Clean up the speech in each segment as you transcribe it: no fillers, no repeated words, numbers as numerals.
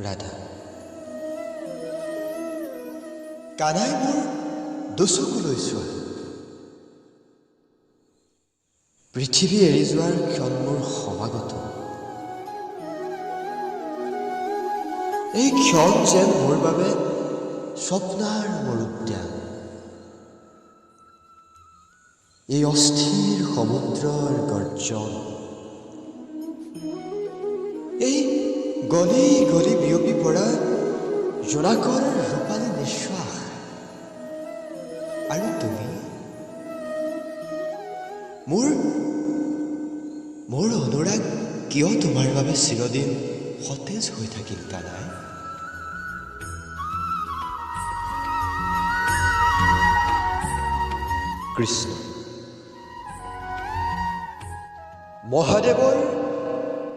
ৰাধা, কানাই মোৰ দুচকুলৈ চোৱা। পৃথিৱী এৰি যোৱাৰ ক্ষণ মোৰ সমাগত। এই ক্ষণ যেন মোৰ বাবে স্বপ্নাৰ মোৰ উদ্যান। এই অস্থিৰ সমুদ্ৰৰ গৰ্জন, এই গলি গলি বিয়পি পৰা জোনাকৰ ৰূপালী নিশ্বাস, আৰু তুমি মোৰ অনুৰাগ কিয় তোমাৰ বাবে চিৰদিন সতেজ হৈ থাকিল কানাই? কৃষ্ণ। মহাদেৱৰ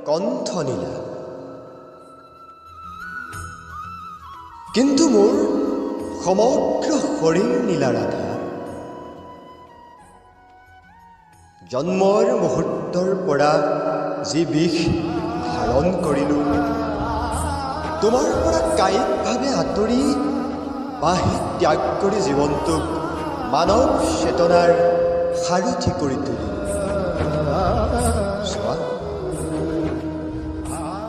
কণ্ঠনীলা, কিন্তু মোৰ সমগ্ৰ শৰীৰ নীলা ৰাধা। জন্মৰ মুহূৰ্তৰ পৰা যি বিষ ধাৰণ কৰিলোঁ, তোমাৰ পৰা কায়িকভাৱে আঁতৰি বাঁহী ত্যাগ কৰি জীৱনটোক মানৱ চেতনাৰ সাৰথি কৰি তুলিলোঁ।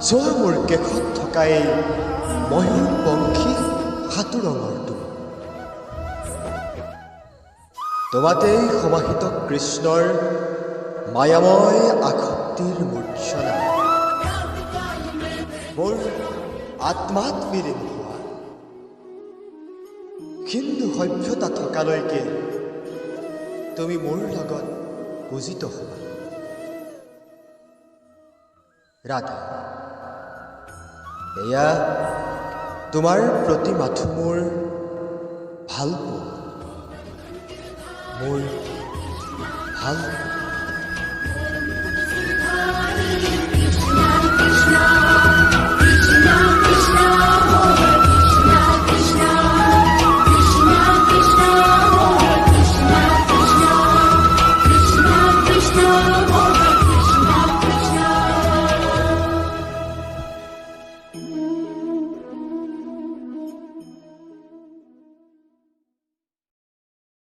চোৱা মোৰ কেশত থকা এই ময়ূৰ পংখী সাতো ৰঙৰ তুমি। তোমাতেই সমাহিত কৃষ্ণৰ মায়াময় আসক্তিৰ মূৰ্ছনা মোৰ আত্মাত বিলীন হোৱা। হিন্দু সভ্যতা থকালৈকে তুমি মোৰ লগত পূজিত হোৱা। ৰাধা, এয়া তোমাৰ প্ৰতি মাথো মোৰ ভাল পোৱা, মোৰ ভাল পোৱা।